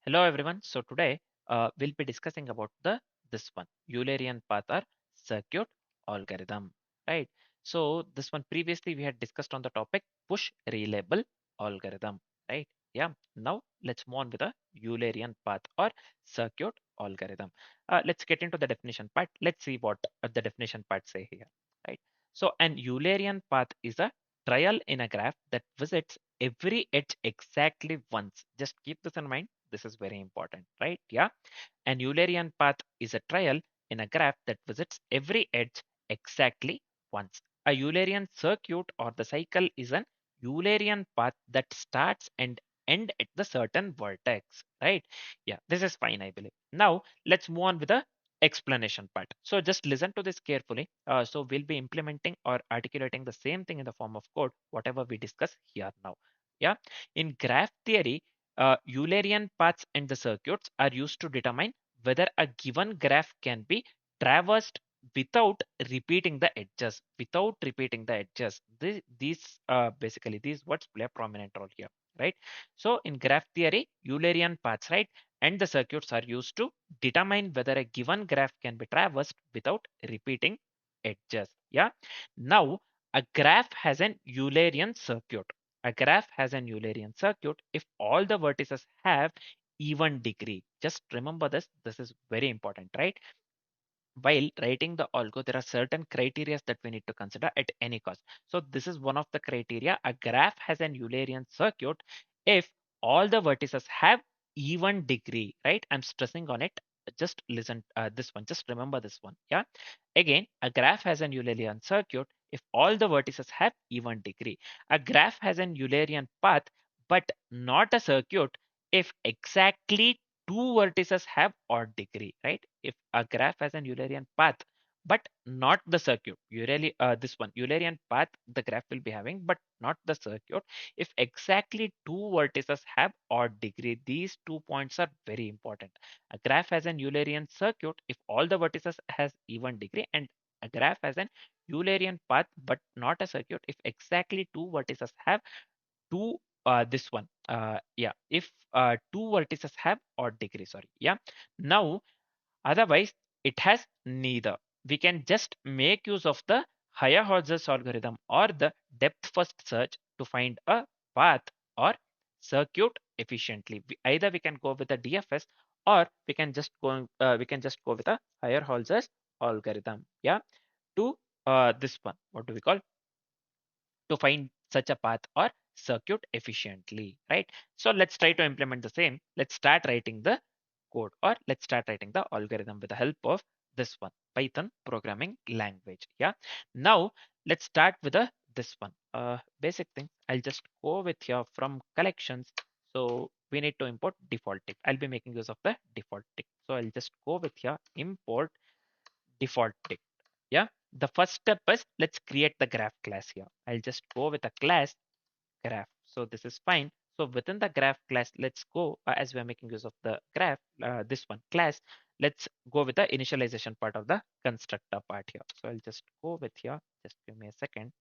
Hello everyone. So today we'll be discussing about this one Eulerian path or circuit algorithm, right? So this one previously we had discussed on the topic push relabel algorithm, right? Yeah. Now let's move on with the Eulerian path or circuit algorithm. Let's get into the definition part. Let's see what the definition part say here, right? So an Eulerian path is a trial in a graph that visits every edge exactly once. Just keep this in mind. This is very important, right? Yeah. An Eulerian path is a trial in a graph that visits every edge exactly once. A Eulerian circuit or the cycle is an Eulerian path that starts and end at the certain vertex, right? Yeah, this is fine, I believe. Now let's move on with the explanation part. So just listen to this carefully. So we'll be implementing or articulating the same thing in the form of code, whatever we discuss here now. Yeah. In graph theory, Eulerian paths and the circuits are used to determine whether a given graph can be traversed without repeating the edges. Without repeating the edges, basically these words play a prominent role here, right? So in graph theory, Eulerian paths, right, and the circuits are used to determine whether a given graph can be traversed without repeating edges. Yeah. Now a graph has an Eulerian circuit. A graph has an Eulerian circuit if all the vertices have even degree. Just remember this. This is very important, right? While writing the algo, there are certain criteria that we need to consider at any cost. So this is one of the criteria. A graph has an Eulerian circuit if all the vertices have even degree, right? I'm stressing on it. Just listen this one. Just remember this one. Yeah. Again, a graph has an Eulerian circuit if all the vertices have even degree. A graph has an Eulerian path, but not a circuit if exactly two vertices have odd degree, right? If a graph has an Eulerian path, but not the circuit, this one Eulerian path, the graph will be having, but not the circuit. If exactly two vertices have odd degree, these 2 points are very important. A graph has an Eulerian circuit if all the vertices has even degree, and a graph has an Eulerian path, but not a circuit if exactly two vertices have two this one yeah if two vertices have odd degree, sorry. Yeah. Now otherwise it has neither. We can just make use of the higher Hodges algorithm or the depth first search to find a path or circuit efficiently. Either we can go with the DFS, or we can just go with a higher Hodges algorithm, yeah, to this one, what do we call, to find such a path or circuit efficiently, right? So let's try to implement the same. Let's start writing the code, or let's start writing the algorithm with the help of this one, Python programming language. Yeah. Now let's start with this one. Basic thing. I'll just go with here from collections. So we need to import default tick. I'll be making use of the default tick. So I'll just go with here import default tick. Yeah. The first step is let's create the graph class here. I'll just go with a class graph. So this is fine. So within the graph class, let's go as we are making use of the graph, this one class. Let's go with the initialization part of the constructor part here. So I'll just go with here. Just give me a second.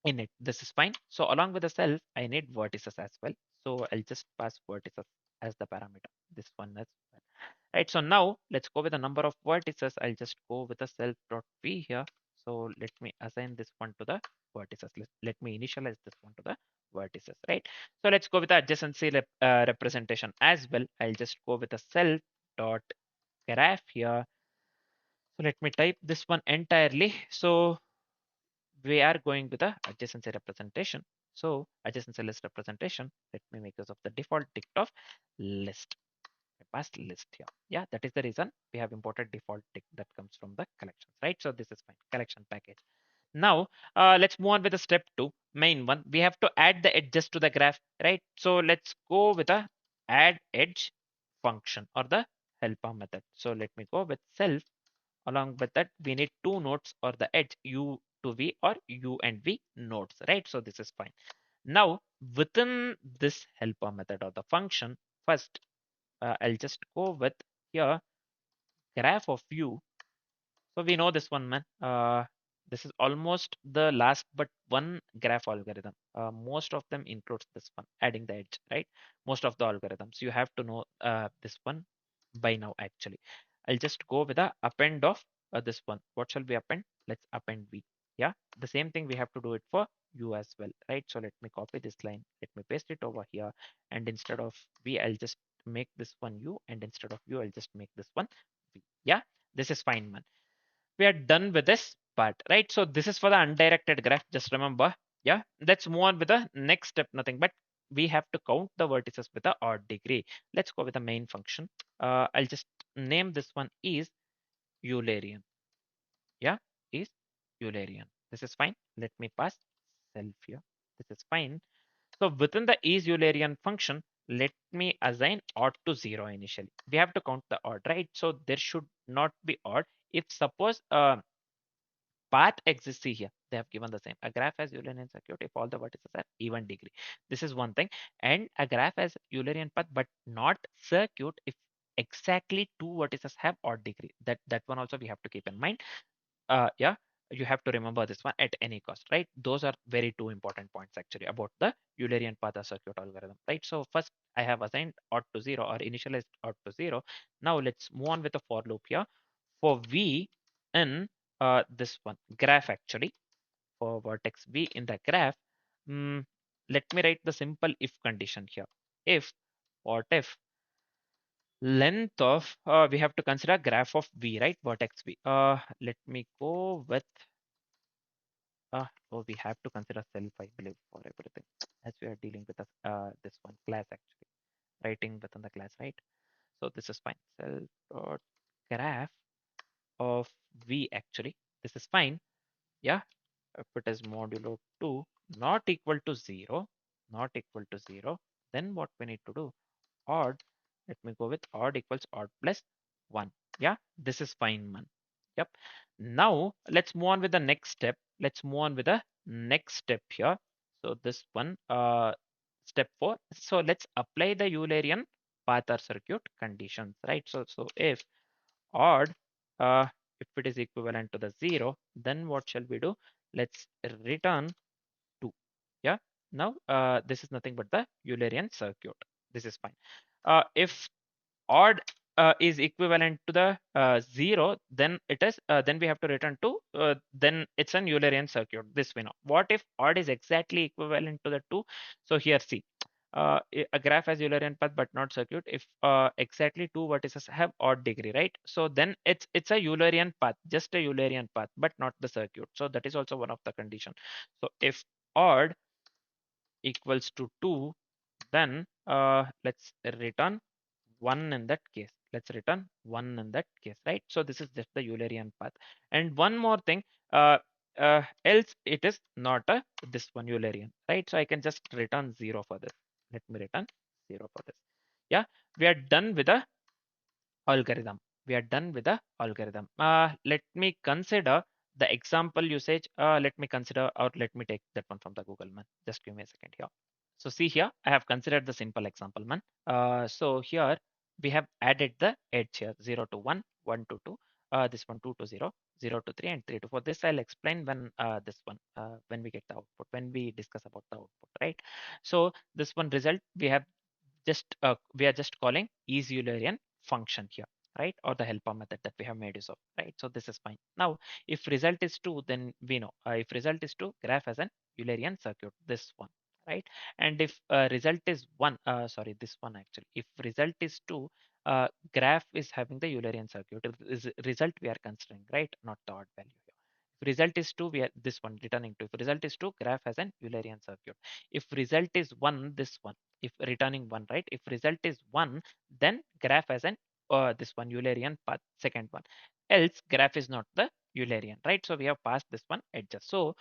In it, this is fine. So along with the self, I need vertices as well. So I'll just pass vertices as the parameter. This one is fine. Right. So now let's go with the number of vertices. I'll just go with the self.v here. So let me assign this one to the vertices. Let me initialize this one to the vertices, right? So let's go with the adjacency representation as well. I'll just go with the self dot graph here. So let me type this one entirely. So we are going with the adjacency representation. So adjacency list representation, let me make use of the default tick of list. I passed list here. Yeah, that is the reason we have imported default tick that comes from the collections, right? So this is fine, collection package. Now let's move on with the step 2, main one. We have to add the edges to the graph, right? So let's go with a add edge function or the helper method. So let me go with self. Along with that, we need two nodes or the edge u to v or u and v nodes, right? So this is fine. Now within this helper method or the function, first I'll just go with here graph of u. So we know this one, man. This is almost the last but one graph algorithm. Most of them includes this one, adding the edge, right? Most of the algorithms. You have to know this one by now actually. I'll just go with the append of this one. What shall we append? Let's append V. Yeah, the same thing we have to do it for U as well, right? So let me copy this line. Let me paste it over here. And instead of V, I'll just make this one U. And instead of U, I'll just make this one V. Yeah, this is fine, man. We are done with this part, right? So this is for the undirected graph. Just remember, yeah. Let's move on with the next step. Nothing but we have to count the vertices with the odd degree. Let's go with the main function. I'll just name this one is Eulerian. Yeah, is Eulerian. This is fine. Let me pass self here. This is fine. So within the is Eulerian function, let me assign odd to 0 initially. We have to count the odd, right? So there should not be odd. If suppose path exists here, they have given the same. A graph has Eulerian circuit if all the vertices are even degree. This is one thing. And a graph has Eulerian path, but not circuit if exactly two vertices have odd degree. That one also we have to keep in mind. Yeah, you have to remember this one at any cost, right? Those are very two important points actually about the Eulerian path or circuit algorithm, right? So first I have assigned odd to 0 or initialized odd to 0. Now let's move on with the for loop here. For V in this one graph actually, for vertex V in the graph, mm, let me write the simple if condition here. If what if length of we have to consider graph of V, right? Vertex V. Let me go with so we have to consider self, I believe, for everything, as we are dealing with this one class actually, writing within the class, right? So this is fine. Self dot graph of V actually. This is fine. Yeah. If it is modulo 2 not equal to 0, not equal to 0, then what we need to do? Odd. Let me go with odd equals odd plus 1. Yeah, this is fine, man. Yep. Now let's move on with the next step. Let's move on with the next step here. So this one, step 4. So let's apply the Eulerian path or circuit conditions, right? So if odd, if it is equivalent to the 0, then what shall we do? Let's return 2. Yeah. Now this is nothing but the Eulerian circuit. This is fine. If odd is equivalent to the 0, then it is then we have to return to then it's an Eulerian circuit. This we know. What if odd is exactly equivalent to the 2? So here see, a graph has Eulerian path but not circuit if exactly two vertices have odd degree, right? So then it's a Eulerian path, just a Eulerian path, but not the circuit. So that is also one of the condition. So if odd equals to 2, then let's return 1 in that case. Let's return 1 in that case, right? So this is just the Eulerian path. And one more thing, else it is not a this one Eulerian, right? So I can just return 0 for this. Let me return 0 for this. Yeah, we are done with the algorithm. We are done with the algorithm. Let me consider the example usage. Let me consider, or let me take that one from the Google, man. Just give me a second here. So see here, I have considered the simple example, man. So here we have added the edge here, 0 to 1, 1 to 2, this one 2 to 0, 0 to 3, and 3 to 4. This I'll explain when this one, when we get the output, when we discuss about the output, right? So this one result we have just, we are just calling is Eulerian function here, right? Or the helper method that we have made use of, right? So this is fine. Now, if result is 2, then we know, if result is 2, graph has an Eulerian circuit, this one, right? And if result is 1, sorry, this one actually, if result is 2, graph is having the Eulerian circuit. Is result we are considering, right? Not the odd value here. If result is 2, we are this one returning 2. If result is 2, graph has an Eulerian circuit. If result is 1, this one. If returning 1, right? If result is 1, then graph has an this one Eulerian path, second one. Else graph is not the Eulerian, right? So we have passed this one edges. So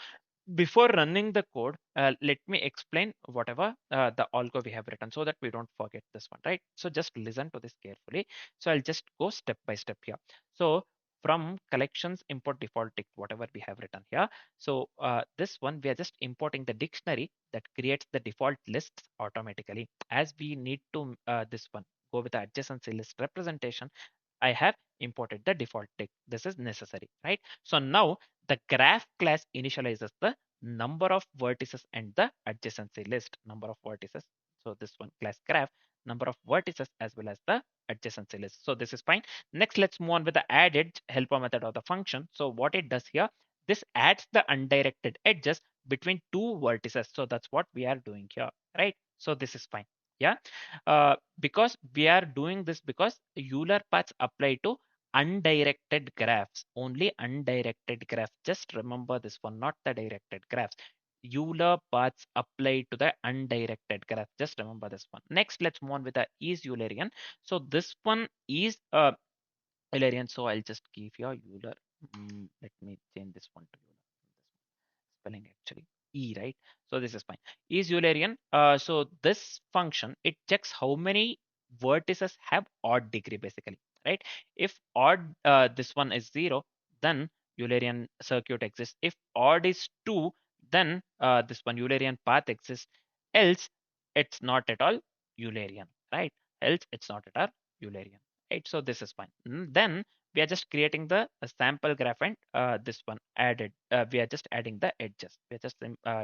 before running the code, let me explain whatever the algo we have written so that we don't forget this one, right? So just listen to this carefully. So I'll just go step by step here. So from collections import default tick, whatever we have written here. So this one, we are just importing the dictionary that creates the default lists automatically. As we need to this one go with the adjacency list representation, I have imported the default tick. This is necessary, right? So now the graph class initializes the number of vertices and the adjacency list, number of vertices. So this one class graph, number of vertices as well as the adjacency list. So this is fine. Next, let's move on with the added helper method of the function. So what it does here, this adds the undirected edges between two vertices. So that's what we are doing here, right? So this is fine. Yeah, because we are doing this because Euler paths apply to undirected graphs, only undirected graphs. Just remember this one, not the directed graphs. Euler paths apply to the undirected graph. Just remember this one. Next, let's move on with the is Eulerian. So this one is Eulerian. So I'll just give you Euler. Let me change this one to Euler. Spelling actually E, right? So this is fine. Is Eulerian. So this function, it checks how many vertices have odd degree basically, right? If odd, this one is 0, then Eulerian circuit exists. If odd is 2, then this one Eulerian path exists. Else it's not at all Eulerian, right? Else it's not at all Eulerian, right? So this is fine. Then we are just creating the sample graph, and this one added, we are just adding the edges. We are just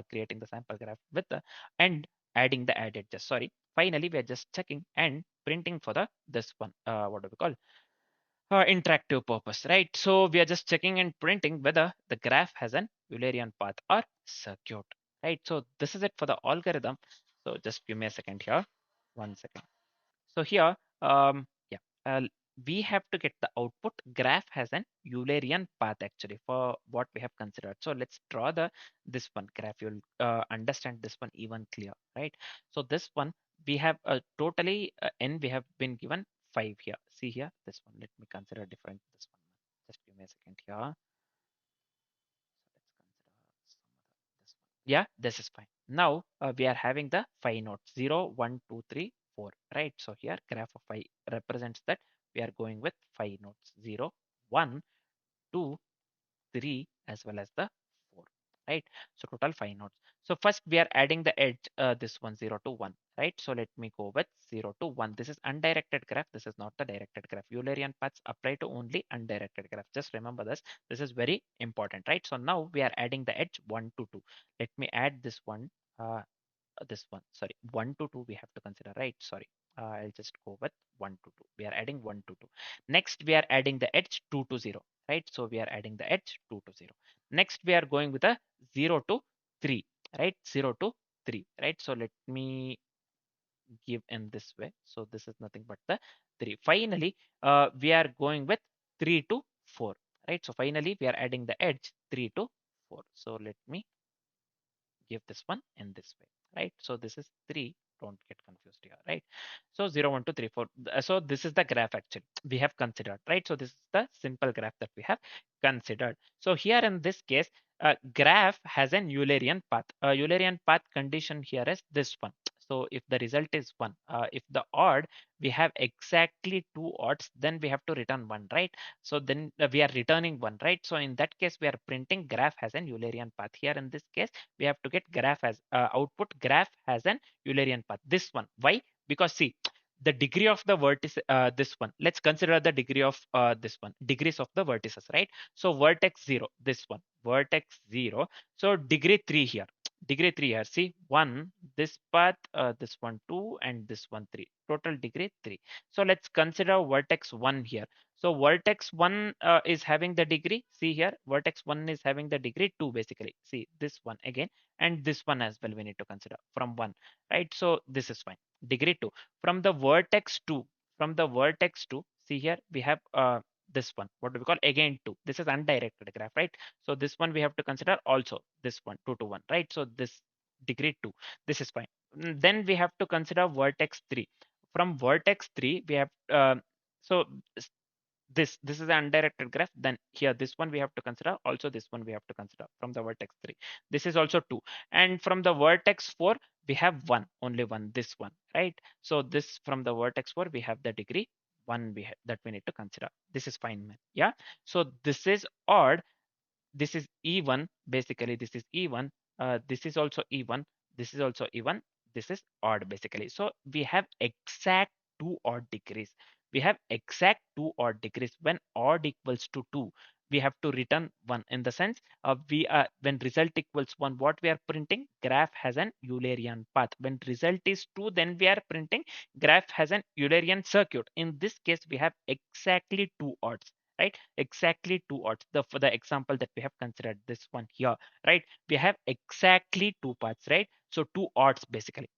creating the sample graph with the and adding the add edges. Sorry. Finally, we are just checking and printing for the this one. What do we call? Interactive purpose, right? So we are just checking and printing whether the graph has an Eulerian path or circuit, right? So this is it for the algorithm. So just give me a second here. 1 second. So here, yeah, we have to get the output. Graph has an Eulerian path actually for what we have considered. So let's draw the this one graph. You'll understand this one even clear, right? So this one we have totally n. We have been given 5 here. See here, this one. Let me consider different this one. Just give me a second here. Let's consider some other this one. Yeah, this is fine. Now we are having the 5 nodes 0, 1, 2, 3, 4, right? So here graph of 5 represents that we are going with 5 nodes 0, 1, 2, 3 as well as the 4, right? So total 5 nodes. So first we are adding the edge, this one 0 to 1, right? So let me go with 0 to 1. This is undirected graph. This is not the directed graph. Eulerian paths apply to only undirected graph. Just remember this. This is very important, right? So now we are adding the edge 1 to 2. Let me add this one. This one, sorry, 1 to 2 we have to consider, right? Sorry, I'll just go with 1 to 2. We are adding 1 to 2. Next we are adding the edge 2 to 0, right? So we are adding the edge 2 to 0. Next we are going with a 0 to 3, right? 0 to 3, right? So let me give in this way. So this is nothing but the 3. Finally, we are going with 3 to 4, right? So finally we are adding the edge 3 to 4. So let me give this one in this way, right? So this is 3. Don't get confused here, right? So 0, 1, 2, 3, 4. So this is the graph actually we have considered, right? So this is the simple graph that we have considered. So here in this case, graph has an Eulerian path. Eulerian path condition here is this one. So if the result is 1, if the odd, we have exactly 2 odds, then we have to return 1, right? So then we are returning 1, right? So in that case, we are printing graph has an Eulerian path. Here in this case, we have to get graph as output. Graph has an Eulerian path. This one. Why? Because see, the degree of the vertex, this one. Let's consider the degree of this one. Degrees of the vertices, right? So vertex 0, this one. Vertex 0. So degree 3 here. Degree 3 here. See, 1, this path, this one 2, and this one 3. Total degree 3. So let's consider vertex 1 here. So vertex 1 is having the degree. See here, vertex 1 is having the degree 2 basically. See this one again, and this one as well we need to consider from 1, right? So this is fine. Degree 2. From the vertex 2, from the vertex 2, see here we have this one. What do we call? Again 2. This is undirected graph, right? So this one we have to consider also this one 2 to 1, right? So this degree 2. This is fine. Then we have to consider vertex 3. From vertex 3 we have so this is an undirected graph. Then here this one we have to consider, also this one we have to consider from the vertex 3. This is also 2, and from the vertex 4 we have 1, only one, this one, right? So this from the vertex 4 we have the degree 1 that we need to consider. This is fine, man. Yeah, so this is odd, this is even, basically this is even, this is also even, this is also even, this is odd basically. So we have exact 2 odd degrees. we have exact 2 odd degrees. When odd equals to 2, we have to return 1. In the sense, we are when result equals 1, what we are printing? Graph has an Eulerian path. When result is 2, then we are printing graph has an Eulerian circuit. In this case, we have exactly 2 odds, right? Exactly 2 odds. For the example that we have considered, this one here, right? We have exactly 2 paths, right? So 2 odds basically.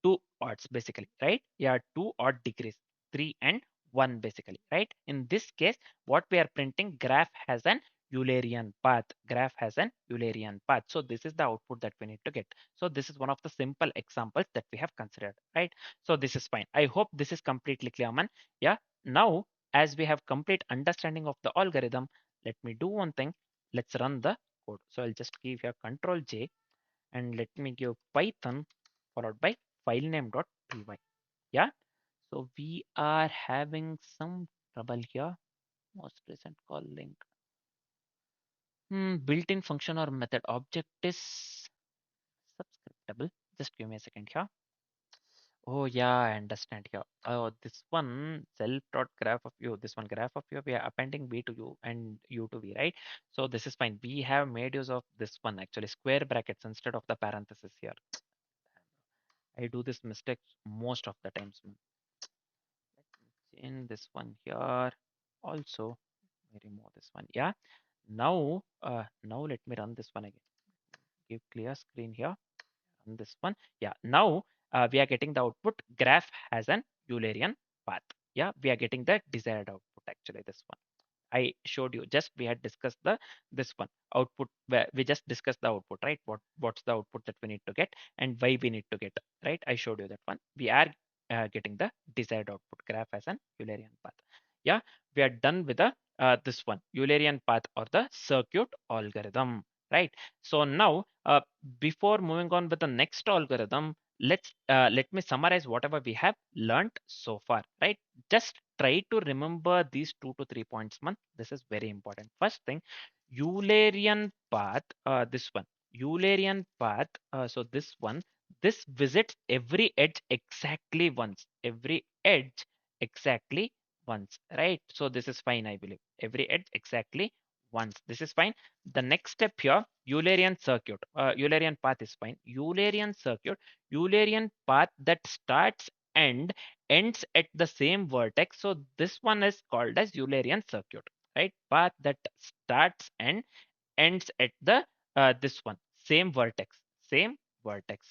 2 odds basically, right? Yeah, 2 odd degrees, 3 and 1 basically, right? In this case, what we are printing, graph has an Eulerian path. Graph has an Eulerian path. So this is the output that we need to get. So this is one of the simple examples that we have considered, right? So this is fine. I hope this is completely clear, man. Yeah. Now, as we have complete understanding of the algorithm, let me do one thing. Let's run the code. So I'll just give here Control J and let me give Python followed by filename.py. Yeah. So we are having some trouble here. Most recent call link. Built-in function or method object is subscriptable. Just give me a second here. Oh yeah, I understand here. Oh, this one self dot graph of you. This one graph of you. We are appending B to U and U to V, right? So this is fine. We have made use of this one actually square brackets instead of the parenthesis here. I do this mistake most of the times. In this one here also, let me remove this one. Yeah. Now let me run this one again. Give clear screen here. Run this one. Yeah. Now we are getting the output. Graph has an Eulerian path. Yeah. We are getting the desired output actually. This one. I showed you, just we had discussed the this one output where we just discussed the output, right? What's the output that we need to get and why we need to get, right? I showed you that one. We are getting the desired output. Graph as an Eulerian path. Yeah, we are done with the this one Eulerian path or the circuit algorithm, right? So now before moving on with the next algorithm, let me summarize whatever we have learned so far, right? Just try to remember these 2 to 3 points, man. This is very important. First thing, Eulerian path, this one, Eulerian path. So this one, this visits every edge exactly once. Every edge exactly once, right? So this is fine, I believe. Every edge exactly once. This is fine. The next step here, Eulerian circuit. Eulerian path is fine. Eulerian circuit, Eulerian path that starts and ends at the same vertex. So this one is called as Eulerian circuit, right? Path that starts and ends at the this one same vertex,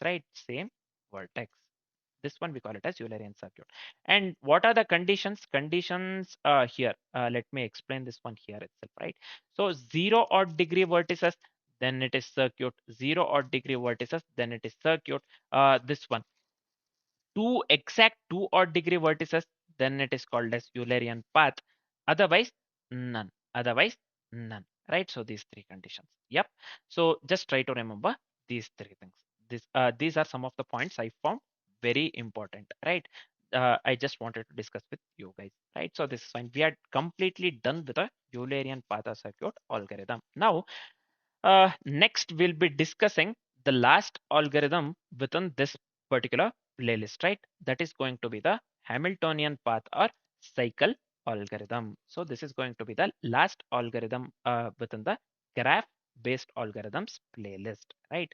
right? Same vertex. This one we call it as Eulerian circuit. And what are the conditions? Conditions here. Let me explain this one here itself, right? So 0 odd degree vertices, then it is circuit. 0 odd degree vertices, then it is circuit. This one two odd degree vertices, then it is called as Eulerian path. Otherwise, none. Otherwise, none. Right? So these 3 conditions. Yep. So just try to remember these 3 things. These are some of the points I found very important. Right? I just wanted to discuss with you guys. Right? So this is fine. We are completely done with the Eulerian path circuit algorithm. Now, next, we'll be discussing the last algorithm within this particular playlist, right? That is going to be the Hamiltonian path or cycle algorithm. So this is going to be the last algorithm within the graph-based algorithms playlist, right?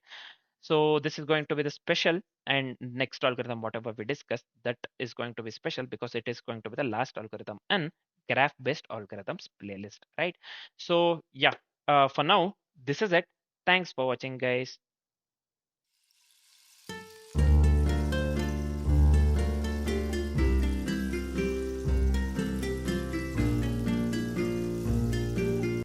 So this is going to be the special and next algorithm, whatever we discuss, that is going to be special because it is going to be the last algorithm and graph-based algorithms playlist, right? So yeah, for now, this is it. Thanks for watching, guys.